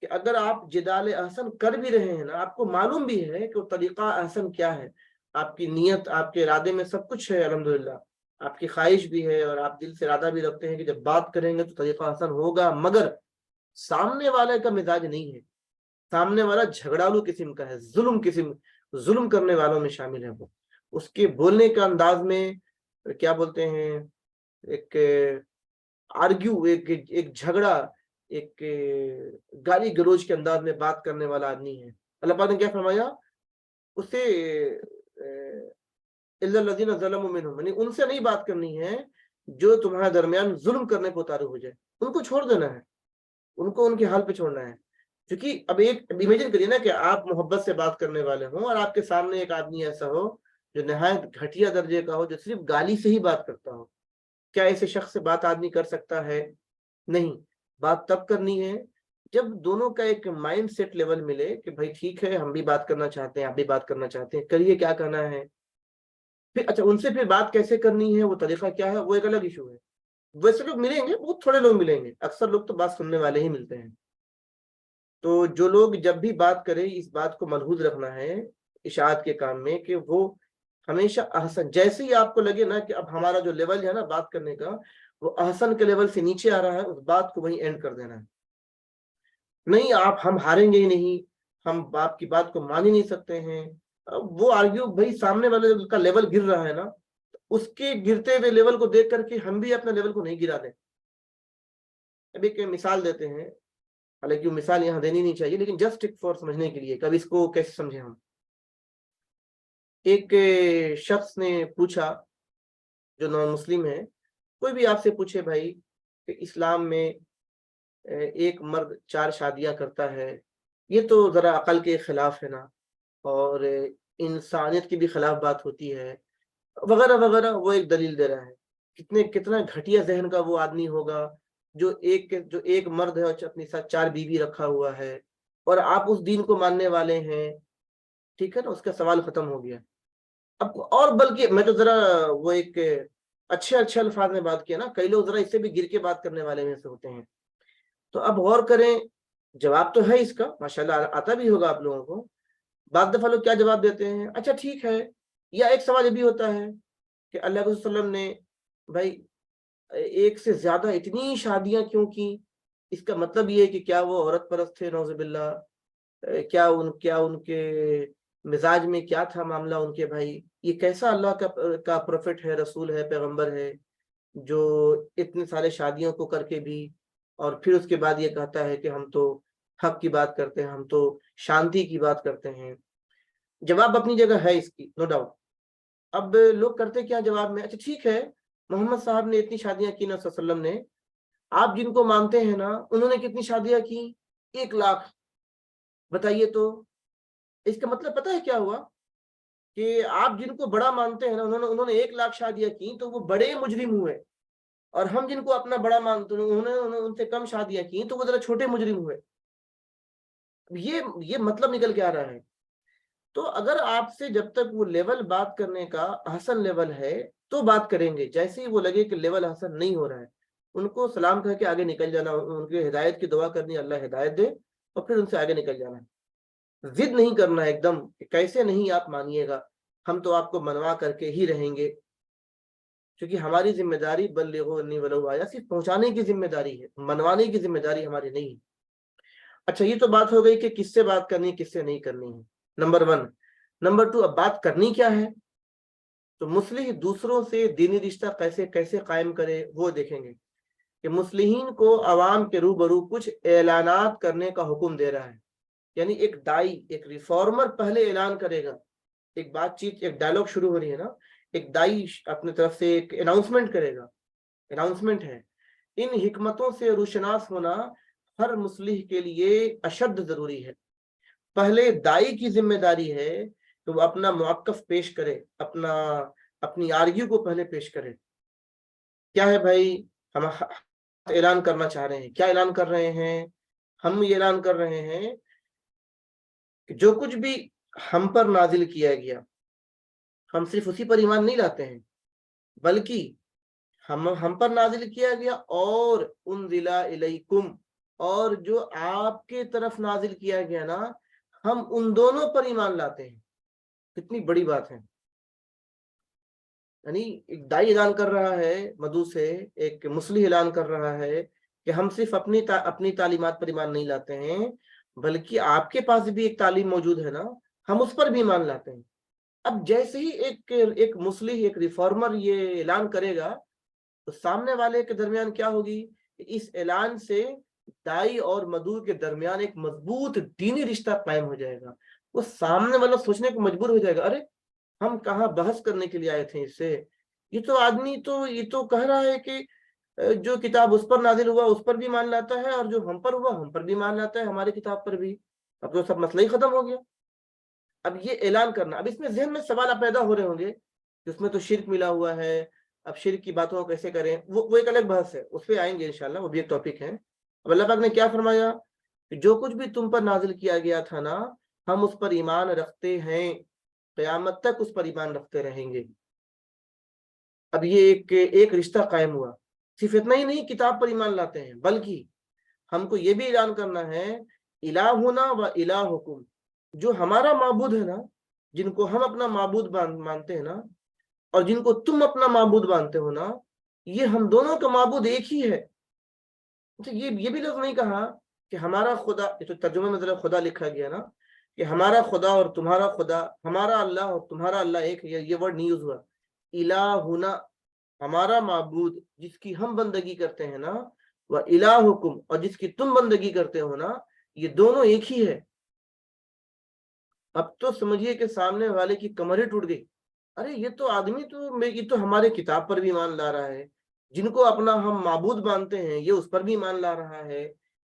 S1: کہ اگر آپ جدال احسن کر بھی رہے ہیں نا، آپ کو معلوم بھی ہے کہ وہ طریقہ احسن کیا ہے، آپ کی نیت، آپ کے ارادے میں سب کچھ ہے الحمدللہ، آپ کی خواہش بھی ہے، اور آپ دل سے ارادہ بھی رکھتے ہیں کہ جب بات کریں گے تو طریقہ احسن ہوگا، مگر سامنے والے کا مزاج نہیں ہے، سامنے والا جھگڑالو قسم کا ہے، ظلم کرنے والوں میں شامل ہے، وہ اس کے بولنے کا انداز میں کیا بولتے ہیں، ایک آرگیو، ایک جھگڑا، ایک گالی گلوچ کے انداز میں بات کرنے والا آدمی ہے۔ اللہ پاک نے کیا فرمایا؟ اسے الا الذین ظلموا منہم، یعنی ان سے نہیں بات کرنی ہے جو تمہارے درمیان ظلم کرنے کو اتارو ہو جائے، ان کو چھوڑ دینا ہے، ان کو ان کے حال پہ چھوڑنا ہے۔ کیونکہ اب امیجن کریے نا کہ آپ محبت سے بات کرنے والے ہوں، اور آپ کے سامنے ایک آدمی ایسا ہو جو نہایت گھٹیا درجے کا ہو، جو صرف گالی سے ہی بات کرتا ہو۔ کیا ایسے شخص سے بات آدمی کر سکتا ہے؟ نہیں۔ بات تب کرنی ہے جب دونوں کا ایک مائنڈ سیٹ لیول ملے کہ بھائی ٹھیک ہے، ہم بھی بات کرنا چاہتے ہیں، آپ بھی بات کرنا چاہتے ہیں، کریے، کیا کرنا ہے۔ پھر اچھا، ان سے پھر بات کیسے کرنی ہے، وہ طریقہ کیا ہے، وہ ایک الگ ایشو ہے۔ ویسے لوگ ملیں گے، بہت تھوڑے لوگ ملیں گے، اکثر لوگ تو بات سننے والے ہی ملتے ہیں۔ تو جو لوگ جب بھی بات کریں، اس بات کو ملحوظ رکھنا ہے اشاعت کے کام میں کہ وہ ہمیشہ احسن، جیسے ہی آپ کو لگے نا کہ اب ہمارا جو لیول ہے نا بات کرنے کا، وہ احسن کے لیول سے نیچے آ رہا ہے، اس بات کو وہیں اینڈ کر دینا ہے۔ نہیں، ہم ہاریں گے ہی نہیں، ہم آپ کی بات کو مان ہی نہیں سکتے ہیں، وہ آرگیو، بھائی سامنے والے کا لیول گر رہا ہے نا، اس کے گرتے ہوئے لیول کو دیکھ کر کے ہم بھی اپنے لیول کو نہیں گرا دیں۔ اب ایک مثال دیتے ہیں، حالانکہ مثال یہاں دینی نہیں چاہیے، لیکن جسٹ فور سمجھنے کے لیے، کبھی اس کو کیسے سمجھیں ہم۔ ایک شخص نے پوچھا جو نان مسلم ہے، کوئی بھی آپ سے پوچھے بھائی کہ اسلام میں ایک مرد 4 شادیاں کرتا ہے، یہ تو ذرا عقل کے خلاف ہے نا، اور انسانیت کی بھی خلاف بات ہوتی ہے، وغیرہ وغیرہ، وہ ایک دلیل دے رہا ہے۔ کتنا گھٹیا ذہن کا وہ آدمی ہوگا جو ایک مرد ہے اور اپنے ساتھ 4 بیوی رکھا ہوا ہے، اور آپ اس دین کو ماننے والے ہیں، ٹھیک ہے نا، اس کا سوال ختم ہو گیا۔ اب اور بلکہ میں تو ذرا وہ ایک اچھے الفاظ میں بات کیا نا، کئی لوگ ذرا اس سے بھی گر کے بات کرنے والے میں سے ہوتے ہیں۔ تو اب غور کریں، جواب تو ہے اس کا ماشاءاللہ آتا بھی ہوگا آپ لوگوں کو۔ بعض دفعہ لوگ کیا جواب دیتے ہیں، اچھا ٹھیک ہے، یا ایک سوال یہ بھی ہوتا ہے کہ اللہ کے رسول صلی اللہ علیہ وسلم نے بھائی ایک سے زیادہ اتنی شادیاں کیوں کی؟ اس کا مطلب یہ ہے کہ کیا وہ عورت پرست تھے نعوذ باللہ؟ کیا ان کے مزاج میں کیا تھا معاملہ ان کے؟ بھائی یہ کیسا اللہ کا پروفٹ ہے، رسول ہے، پیغمبر ہے، جو اتنے سارے شادیوں کو کر کے بھی اور پھر اس کے بعد یہ کہتا ہے کہ ہم تو حق کی بات کرتے ہیں، ہم تو شانتی کی بات کرتے ہیں۔ جواب اپنی جگہ ہے اس کی، نو ڈاؤٹ۔ اب لوگ کرتے کیا جواب میں، اچھا ٹھیک ہے، محمد صاحب نے اتنی شادیاں کی نا، صلی اللہ علیہ وسلم نے، آپ جن کو مانتے ہیں نا انہوں نے کتنی شادیاں کی؟ 1,00,000۔ بتائیے تو اس کا مطلب پتہ ہے کیا ہوا؟ کہ آپ جن کو بڑا مانتے ہیں نا انہوں نے 1,00,000 شادیاں کی تو وہ بڑے مجرم ہوئے، اور ہم جن کو اپنا بڑا مانتے ہیں انہوں نے ان سے کم شادیاں کی تو وہ ذرا چھوٹے مجرم ہوئے۔ یہ مطلب نکل کے آ رہا ہے۔ تو اگر آپ سے جب تک وہ لیول بات کرنے کا حسن لیول ہے تو بات کریں گے، جیسے ہی وہ لگے کہ لیول حسن نہیں ہو رہا ہے ان کو سلام کہہ کے آگے نکل جانا، ان کے ہدایت کی دعا کرنی، اللہ ہدایت دے، اور پھر ان سے آگے نکل جانا ہے۔ ضد نہیں کرنا ہے ایک دم کہ کیسے نہیں آپ مانیے گا، ہم تو آپ کو منوا کر کے ہی رہیں گے، کیونکہ ہماری ذمہ داری بلغوا انی ولو آیا، صرف پہنچانے کی ذمہ داری ہے، منوانے کی ذمہ داری ہماری نہیں ہے۔ اچھا یہ تو بات ہو گئی کہ کس سے بات کرنی ہے، کس سے نہیں کرنی ہے، نمبر 1۔ نمبر 2، اب بات کرنی کیا ہے؟ تو مصلح دوسروں سے دینی رشتہ کیسے قائم کرے وہ دیکھیں گے کہ مصلحین کو عوام کے روبرو کچھ اعلانات کرنے کا حکم دے رہا ہے۔ یعنی ایک دائی، ایک ریفارمر پہلے اعلان کرے گا، ایک بات چیت، ایک ڈائلوگ شروع ہو رہی ہے نا، ایک دائی اپنے طرف سے ایک اناؤنسمنٹ کرے گا، اناؤنسمنٹ ہے۔ ان حکمتوں سے روشناس ہونا ہر مصلح کے لیے اشد ضروری ہے۔ پہلے دائی کی ذمہ داری ہے کہ وہ اپنا موقف پیش کرے، اپنی آرگیو کو پہلے پیش کرے۔ کیا ہے بھائی، ہم اعلان کرنا چاہ رہے ہیں، کیا اعلان کر رہے ہیں؟ ہم یہ اعلان کر رہے ہیں کہ جو کچھ بھی ہم پر نازل کیا گیا ہم صرف اسی پر ایمان نہیں لاتے ہیں، بلکہ ہم پر نازل کیا گیا اور انزل الیکم، اور جو آپ کے طرف نازل کیا گیا نا، ہم ان دونوں پر ایمان لاتے ہیں۔ کتنی بڑی بات ہے، یعنی ایک دائی اعلان کر رہا ہے مدعو سے، ایک مصلح اعلان کر رہا ہے کہ ہم صرف اپنی تعلیمات پر ایمان نہیں لاتے ہیں، بلکہ آپ کے پاس بھی ایک تعلیم موجود ہے نا، ہم اس پر بھی ایمان لاتے ہیں۔ اب جیسے ہی ایک مصلح، ایک ریفارمر یہ اعلان کرے گا تو سامنے والے کے درمیان کیا ہوگی؟ اس اعلان سے دائی اور مدعو کے درمیان ایک مضبوط دینی رشتہ قائم ہو جائے گا۔ وہ سامنے والا سوچنے کو مجبور ہو جائے گا، ارے ہم کہاں بحث کرنے کے لیے آئے تھے اس سے، یہ تو آدمی یہ تو کہہ رہا ہے کہ جو کتاب اس پر نازل ہوا اس پر بھی مان لاتا ہے، اور جو ہم پر ہوا ہم پر بھی مان لاتا ہے، ہماری کتاب پر بھی۔ اب تو سب مسئلہ ہی ختم ہو گیا۔ اب یہ اعلان کرنا، اب اس میں ذہن میں سوال پیدا ہو رہے ہوں گے کہ اس میں تو شرک ملا ہوا ہے، اب شرک کی باتوں کو کیسے کریں، وہ ایک الگ بحث ہے، اس پہ آئیں گے انشاءاللہ، وہ بھی ایک ٹاپک ہے۔ اب اللہ پاک نے کیا فرمایا کہ جو کچھ بھی تم پر نازل کیا گیا تھا نا، ہم اس پر ایمان رکھتے ہیں، قیامت تک اس پر ایمان رکھتے رہیں گے۔ اب یہ ایک رشتہ قائم ہوا۔ صرف اتنا ہی نہیں کتاب پر ایمان لاتے ہیں، بلکہ ہم کو یہ بھی اعلان کرنا ہے الہنا و الہکم، جو ہمارا معبود ہے نا، جن کو ہم اپنا معبود مانتے ہیں نا، اور جن کو تم اپنا معبود مانتے ہو نا، یہ ہم دونوں کا معبود ایک ہی ہے۔ یہ بھی لفظ نہیں کہا کہ ہمارا خدا، یہ تو ترجمے میں ذرا خدا لکھا گیا نا، کہ ہمارا خدا اور تمہارا خدا، ہمارا اللہ اور تمہارا اللہ ایک ہے، یہ ورڈ نہیں یوز ہوا۔ الہنا، ہمارا معبود جس کی ہم بندگی کرتے ہیں نا، وہ الہکم، اور جس کی تم بندگی کرتے ہو نا، یہ دونوں ایک ہی ہے۔ اب تو سمجھیے کہ سامنے والے کی کمریں ٹوٹ گئی، ارے یہ تو آدمی یہ تو ہمارے کتاب پر بھی ایمان لا رہا ہے، جن کو اپنا ہم معبود مانتے ہیں یہ اس پر بھی ایمان لا رہا ہے،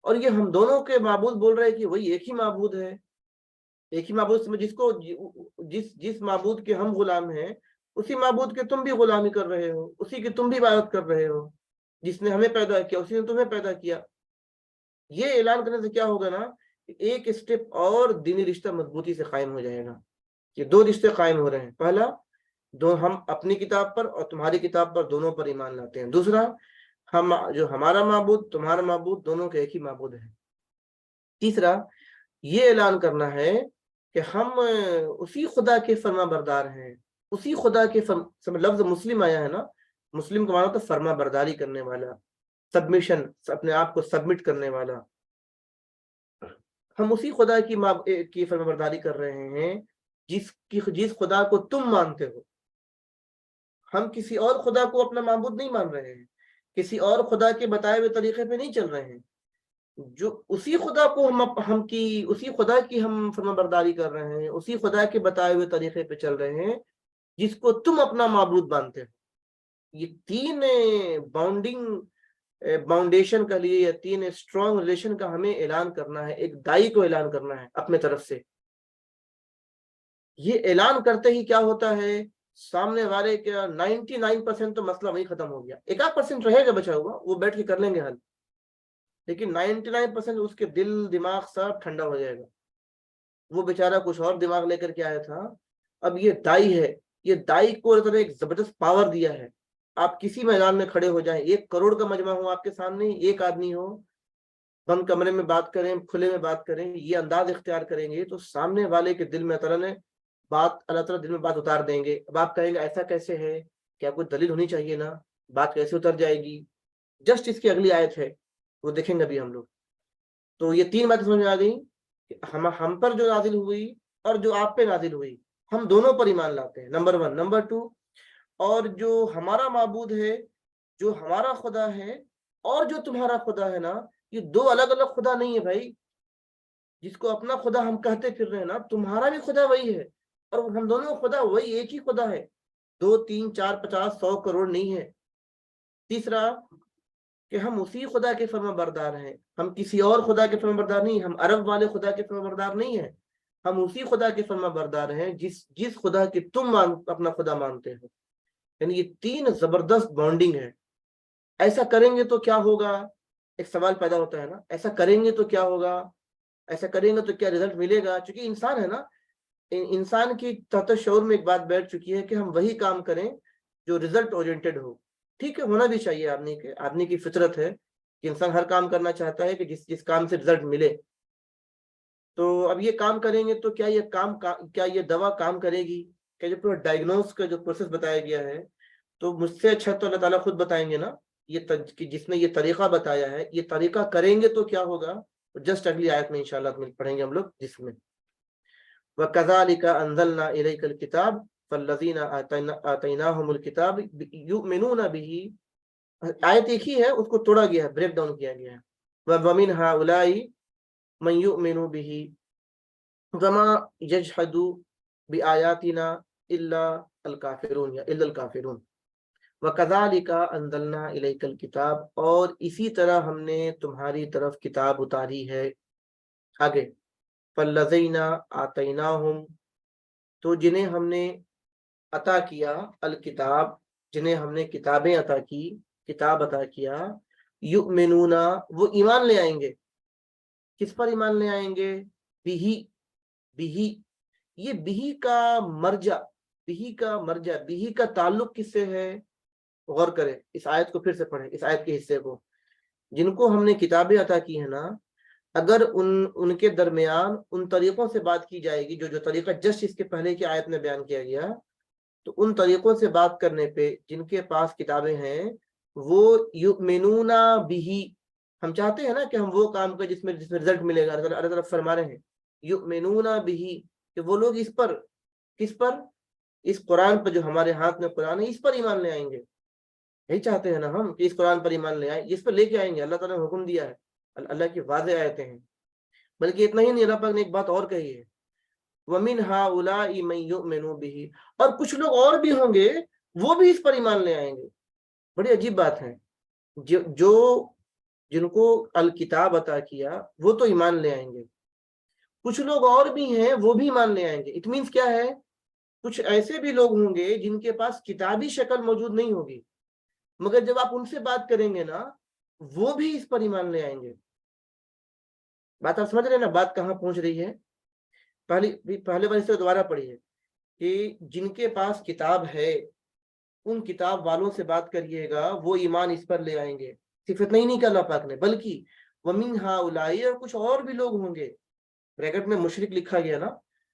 S1: اور یہ ہم دونوں کے معبود بول رہے ہیں کہ وہی ایک ہی معبود ہے۔ ایک ہی معبود، جس معبود کے ہم غلام ہیں اسی معبود کے تم بھی غلامی کر رہے ہو، اسی کی تم بھی عبادت کر رہے ہو، جس نے ہمیں پیدا کیا اسی نے تمہیں پیدا کیا۔ یہ اعلان کرنے سے کیا ہوگا نا، ایک اسٹیپ اور دینی رشتہ مضبوطی سے قائم ہو جائے گا۔ یہ دو رشتے قائم ہو رہے ہیں، پہلا ہم اپنی کتاب پر اور تمہاری کتاب پر دونوں پر ایمان لاتے ہیں، دوسرا جو ہمارا معبود تمہارا معبود دونوں کے ایک ہی معبود ہے، تیسرا یہ اعلان کرنا ہے کہ ہم اسی خدا کے فرما بردار ہیں، اسی خدا کے لفظ مسلم آیا ہے نا، مسلم کا معنی ہوتا ہے فرما برداری کرنے والا، سبمیشن، اپنے آپ کو سبمٹ کرنے والا۔ ہم اسی خدا کی فرما برداری کر رہے ہیں جس خدا کو تم مانتے ہو۔ ہم کسی اور خدا کو اپنا معبود نہیں مان رہے ہیں، کسی اور خدا کے بتائے ہوئے طریقے پہ نہیں چل رہے ہیں، جو اسی خدا کو اسی خدا کی ہم فرما برداری کر رہے ہیں، اسی خدا کے بتائے ہوئے طریقے پہ چل رہے ہیں جس کو تم اپنا معبود مانتے ہو۔ یہ تین باؤنڈیشن کا لیے، یا تین اسٹرانگ ریلیشن کا ہمیں اعلان کرنا ہے، ایک دائی کو اعلان کرنا ہے اپنے طرف سے۔ یہ اعلان کرتے ہی کیا ہوتا ہے، سامنے والے کا 99% تو مسئلہ وہی ختم ہو گیا، 1% رہے گا بچا ہوا، وہ بیٹھ کے کر لیں گے حل، لیکن 99% اس کے دل دماغ سب ٹھنڈا ہو جائے گا۔ وہ بیچارہ کچھ اور دماغ لے کر کے آیا تھا، اب یہ دائی ہے، یہ دائی کو ایک زبردست پاور دیا ہے۔ آپ کسی میدان میں کھڑے ہو جائیں، 1 کروڑ کا مجمع ہو آپ کے سامنے، ایک آدمی ہو، بند کمرے میں بات کریں، کھلے میں بات کریں، یہ انداز اختیار کریں گے تو سامنے والے کے دل میں اللہ تعالیٰ دل میں بات اتار دیں گے۔ اب آپ کہیں گے ایسا کیسے ہے، کیا کوئی دلیل ہونی چاہیے نا، بات کیسے اتر جائے گی؟ جسٹ اس کی اگلی آیت ہے، وہ دیکھیں گے ابھی ہم لوگ۔ تو یہ 3 باتیں سمجھ میں آ گئی کہ ہم پر جو نازل ہوئی اور جو آپ پہ نازل ہوئی، ہم دونوں پر ایمان لاتے ہیں، نمبر 1۔ نمبر 2، اور جو ہمارا معبود ہے، جو ہمارا خدا ہے اور جو تمہارا خدا ہے نا، یہ 2 الگ الگ خدا نہیں ہے بھائی۔ جس کو اپنا خدا ہم کہتے پھر رہے ہیں نا، تمہارا بھی خدا وہی ہے اور ہم دونوں خدا وہی ایک ہی خدا ہے، 2 3 4 50 100 کروڑ نہیں ہے۔ تیسرا کہ ہم اسی خدا کے فرما بردار ہیں، ہم کسی اور خدا کے فرما بردار نہیں، ہم عرب والے خدا کے فرما بردار نہیں ہیں، ہم اسی خدا کے فرما بردار ہیں جس خدا کے تم اپنا خدا مانتے ہو۔ یعنی یہ 3 زبردست بانڈنگ ہے۔ ایسا کریں گے تو کیا ہوگا، ایک سوال پیدا ہوتا ہے نا، ایسا کریں گے تو کیا ہوگا، ایسا کریں گے تو کیا رزلٹ ملے گا؟ چونکہ انسان ہے نا، انسان کی تحت شعور میں ایک بات بیٹھ چکی ہے کہ ہم وہی کام کریں جو رزلٹ اورینٹڈ ہو۔ ٹھیک ہے، ہونا بھی چاہیے، آدمی کی فطرت ہے کہ انسان ہر کام کرنا چاہتا ہے کہ جس کام سے رزلٹ ملے۔ تو اب یہ کام کریں گے تو کیا یہ دوا کام کرے گی؟ کہ جو پورا ڈائگنوز کا جو پروسیس بتایا گیا ہے، تو مجھ سے اچھا تو اللہ تعالیٰ خود بتائیں گے نا، جس نے یہ طریقہ بتایا ہے، یہ طریقہ کریں گے تو کیا ہوگا؟ جسٹ اگلی آیت میں انشاءاللہ پڑھیں گے ہم لوگ، جس میں وَكَذَلِكَ أَنزَلْنَا إِلَيْكَ الْكِتَابَ فَالَّذِينَ آتَيْنَاهُمُ الْكِتَابَ يُؤْمِنُونَ بِهِ۔ آیت ایک ہی ہے، اس کو توڑا گیا ہے، بریک ڈاؤن کیا گیا ہے۔ وَمِنْ هَؤُلَاءِ مَن يُؤْمِنُ بِهِ وَمَا يَجْحَدُ بِآيَاتِنَا إِلَّا الْكَافِرُونَ یا إِلَّا الْكَافِرُونَ۔ وَكَذَلِكَ أَنزَلْنَا إِلَيْكَ الْكِتَابَ، اور اسی طرح ہم نے تمہاری طرف کتاب اتاری ہے۔ آگے فَالَّذِينَ آتَيْنَاهُمْ، تو جنہیں ہم نے عطا کیا، الکتاب، جنہیں ہم نے کتابیں عطا کی، کتاب عطا کیا، یؤمنون، وہ ایمان لے آئیں گے۔ کس پر ایمان لے آئیں گے؟ بھی، یہ بھی کا مرجع، بھی کا تعلق کس سے ہے؟ غور کریں، اس آیت کو پھر سے پڑھیں، اس آیت کے حصے کو۔ جن کو ہم نے کتابیں عطا کی ہیں نا، اگر ان کے درمیان ان طریقوں سے بات کی جائے گی جو طریقہ جسٹ اس کے پہلے کی آیت میں بیان کیا گیا، تو ان طریقوں سے بات کرنے پہ جن کے پاس کتابیں ہیں وہ یؤمنون بھی، ہم چاہتے ہیں نا کہ ہم وہ کام کریں جس میں رزلٹ ملے گا، اللہ تعالیٰ فرما رہے ہیں یؤمنون بھی، کہ وہ لوگ اس پر، کس پر؟ اس قرآن پر جو ہمارے ہاتھ میں قرآن ہے، اس پر ایمان لے آئیں گے۔ یہی چاہتے ہیں نا ہم کہ اس قرآن پر ایمان لے آئیں، اس پر لے کے آئیں گے، اللہ تعالیٰ نے حکم دیا ہے، اللہ کی واضح آیتیں ہیں۔ بلکہ اتنا ہی نہیں، اللہ پاک نے ایک بات اور کہی ہے، وَمِنْ هَؤُلَاءِ مَن يُؤْمِنُ بِهِ، اور کچھ لوگ اور بھی ہوں گے وہ بھی اس پر ایمان لے آئیں گے۔ بڑی عجیب بات ہے، جن کو الکتاب عطا کیا وہ تو ایمان لے آئیں گے، کچھ لوگ اور بھی ہیں وہ بھی ایمان لے آئیں گے۔ اٹ مینس کیا ہے؟ کچھ ایسے بھی لوگ ہوں گے جن کے پاس کتابی شکل موجود نہیں ہوگی، مگر جب آپ ان سے بات کریں گے نا وہ بھی اس پر ایمان لے آئیں گے۔ بات آپ سمجھ رہے ہیں نا بات کہاں پہنچ رہی ہے؟ پہلے بار سے دوبارہ پڑھی ہے کہ جن کے پاس کتاب ہے ان کتاب والوں سے بات کریے گا وہ ایمان اس پر لے آئیں گے۔ صرف اتنا ہی نہیں کہا اللہ پاک نے، بلکہ وَمِنْ هَٰؤُلَاءِ، اور کچھ اور بھی لوگ ہوں گے، بریکٹ میں مشرک لکھا گیا نا،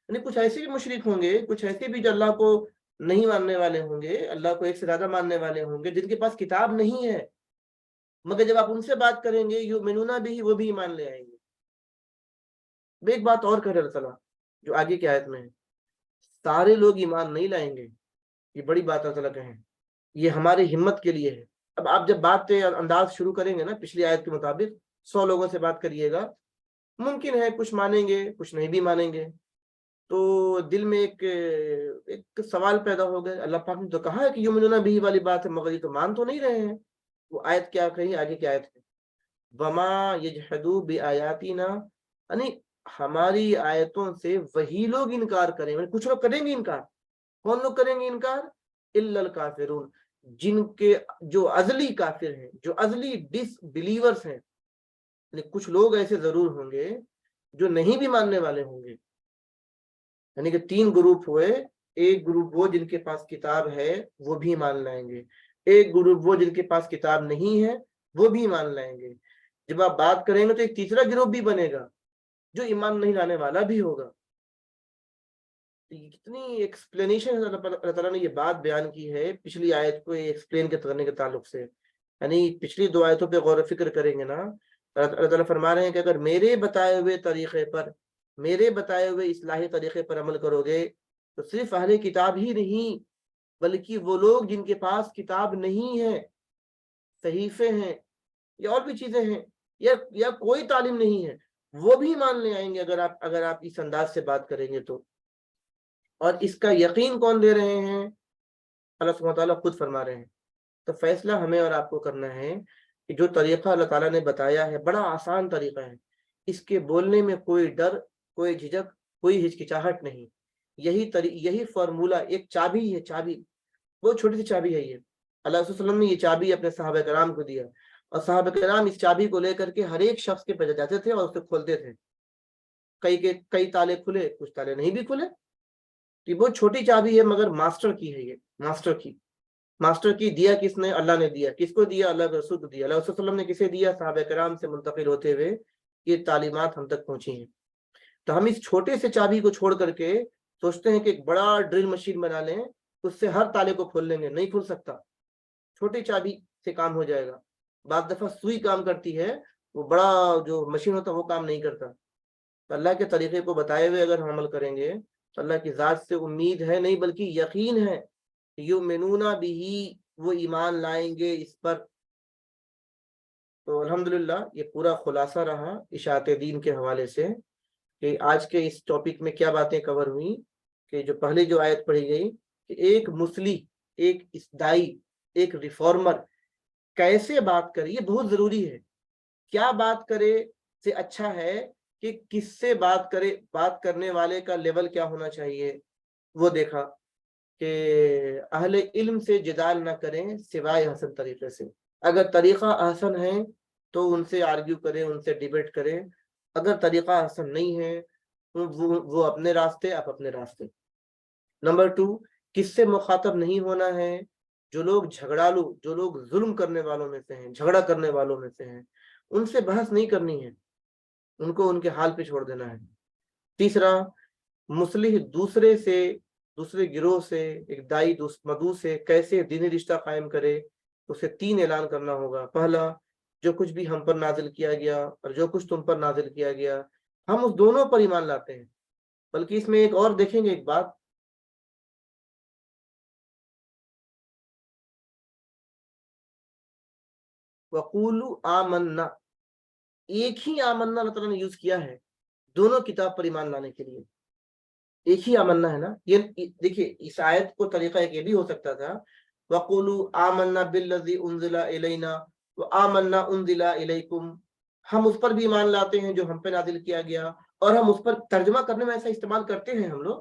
S1: یعنی کچھ ایسے بھی مشرک ہوں گے، کچھ ایسے بھی جو اللہ کو نہیں ماننے والے ہوں گے، اللہ کو ایک سے زیادہ ماننے والے ہوں گے، جن کے پاس کتاب نہیں ہے، مگر جب آپ ان سے بات کریں گے یؤمنون بھی، وہ بھی ایمان لے آئیں گے۔ ایک بات اور کہہ رہے اللہ تعالیٰ جو آگے کی آیت میں ہے، سارے لوگ ایمان نہیں لائیں گے، یہ بڑی بات اللہ تعالیٰ کہیں، یہ ہماری ہمت کے لیے ہے۔ اب آپ جب بات انداز شروع کریں گے نا پچھلی آیت کے مطابق 100 لوگوں سے بات کریے گا، ممکن ہے کچھ مانیں گے کچھ نہیں بھی مانیں گے، تو دل میں ایک سوال پیدا ہو گئے، اللہ پاک نے تو کہا ہے کہ یؤمنون بھی والی بات ہے، مگر یہ تو مان تو نہیں رہے ہیں۔ وہ آیت کیا کہی؟ آگے کی آیت ہے وما یجحدوا بآیاتنا، یعنی ہماری آیتوں سے وہی لوگ انکار کریں، یعنی کچھ لوگ کریں گے انکار۔ کون لوگ کریں گے انکار؟ الا الکافرون، جن کے جو ازلی کافر ہیں، جو ازلی ڈس بلیورز ہیں، یعنی کچھ لوگ ایسے ضرور ہوں گے جو نہیں بھی ماننے والے ہوں گے۔ یعنی کہ 3 گروپ ہوئے، ایک گروپ وہ جن کے پاس کتاب ہے وہ بھی مان لائیں گے، ایک گروپ وہ جن کے پاس کتاب نہیں ہے وہ بھی مان لائیں گے۔ جب آپ بات کریں گے تو ایک تیسرا گروپ بھی بنے گا جو ایمان نہیں لانے والا بھی ہوگا۔ کتنی ایکسپلینیشن اللہ تعالیٰ نے یہ بات بیان کی ہے پچھلی آیت کو ایکسپلین کرنے کے تعلق سے، یعنی پچھلی 2 آیتوں پہ غور و فکر کریں گے نا، اللہ تعالیٰ فرما رہے ہیں کہ اگر میرے بتائے ہوئے طریقے پر، میرے بتائے ہوئے اصلاحی طریقے پر عمل کرو گے تو صرف اہل کتاب ہی نہیں بلکہ وہ لوگ جن کے پاس کتاب نہیں ہے، صحیفے ہیں یا اور بھی چیزیں ہیں، یا کوئی تعلیم نہیں ہے، وہ بھی مان لے آئیں گے اگر آپ اس انداز سے بات کریں گے تو۔ اور اس کا یقین کون دے رہے ہیں؟ اللہ سبحانہ وتعالیٰ خود فرما رہے ہیں۔ تو فیصلہ ہمیں اور آپ کو کرنا ہے کہ جو طریقہ اللہ تعالیٰ نے بتایا ہے بڑا آسان طریقہ ہے، اس کے بولنے میں کوئی ڈر، کوئی جھجک، کوئی ہچکچاہٹ نہیں۔ یہی فارمولہ ایک چابی ہے، چابی بہت چھوٹی سی چابی ہے یہ، اللہ صلی اللہ علیہ وسلم نے یہ چابی اپنے صحابہ کرام کو دیا، اور صحابہ کرام اس چابی کو لے کر کے ہر ایک شخص کے پاس جاتے تھے اور اسے کھولتے تھے۔ کئی تالے کھلے، کچھ تالے نہیں بھی کھلے۔ یہ بہت چھوٹی چابی ہے مگر ماسٹر کی ہے، یہ ماسٹر کی دیا کس نے؟ اللہ نے دیا۔ کس کو دیا؟ اللہ کے رسول کو دیا۔ اللہ صلی اللہ علیہ وسلم نے کسے دیا؟ صحابہ کرام سے منتقل ہوتے ہوئے یہ تعلیمات ہم تک پہنچی ہیں۔ تو ہم اس چھوٹے سے چابی کو چھوڑ کر کے سوچتے ہیں کہ ایک بڑا ڈرل مشین بنا لیں، اس سے ہر تالے کو کھول لیں گے، نہیں کھل سکتا۔ چھوٹی چابی سے کام ہو جائے گا۔ بعض دفعہ سوئی کام کرتی ہے، وہ بڑا جو مشین ہوتا ہے وہ کام نہیں کرتا۔ تو اللہ کے طریقے کو بتائے ہوئے اگر ہم عمل کریں گے تو اللہ کی ذات سے امید ہے نہیں بلکہ یقین ہے، یؤمنون بھی، وہ ایمان لائیں گے اس پر۔ تو الحمدللہ یہ پورا خلاصہ رہا اشاعت دین کے حوالے سے کہ آج کے اس ٹاپک میں کیا باتیں کور ہوئیں، کہ جو پہلی جو آیت پڑھی گئی کہ ایک مسلی، ایک دائی، ایک ریفارمر کیسے بات کرے، یہ بہت ضروری ہے۔ کیا بات کرے سے اچھا ہے کہ کس سے بات کرے، بات کرنے والے کا لیول کیا ہونا چاہیے وہ دیکھا، کہ اہل علم سے جدال نہ کریں سوائے حسن طریقے سے۔ اگر طریقہ احسن ہے تو ان سے آرگیو کریں، ان سے ڈیبیٹ کریں، اگر طریقہ احسن نہیں ہے وہ اپنے راستے، آپ اپنے راستے۔ نمبر 2، کس سے مخاطب نہیں ہونا ہے؟ جو لوگ جھگڑالو، جو لوگ ظلم کرنے والوں میں سے ہیں، جھگڑا کرنے والوں میں سے ہیں، ان سے بحث نہیں کرنی ہے، ان کو ان کے حال پہ چھوڑ دینا ہے۔ تیسرا، مصلح دوسرے گروہ سے، ایک دائی مدعو سے کیسے دینی رشتہ قائم کرے، اسے 3 اعلان کرنا ہوگا۔ پہلا، جو کچھ بھی ہم پر نازل کیا گیا اور جو کچھ تم پر نازل کیا گیا، ہم اس دونوں پر ایمان لاتے ہیں۔ بلکہ اس میں ایک اور دیکھیں گے ایک بات، وَقُولُوا آمَنَّا، ایک ہی آمنا اللہ تعالیٰ نے یوز کیا ہے دونوں کتاب پر ایمان لانے کے لیے۔ ایک ہی آمنا ہے نا، یہ دیکھیے اس آیت کو طریقہ ایک یہ بھی ہو سکتا تھا، وَقُولُوا آمَنَّا بِالَّذِي أُنزِلَ إِلَيْنَا وَآمَنَّا أُنزِلَ إِلَيْكُمْ، ہم اس پر بھی ایمان لاتے ہیں جو ہم پہ نازل کیا گیا، اور ہم اس پر ترجمہ کرنے میں ایسا استعمال کرتے ہیں ہم لوگ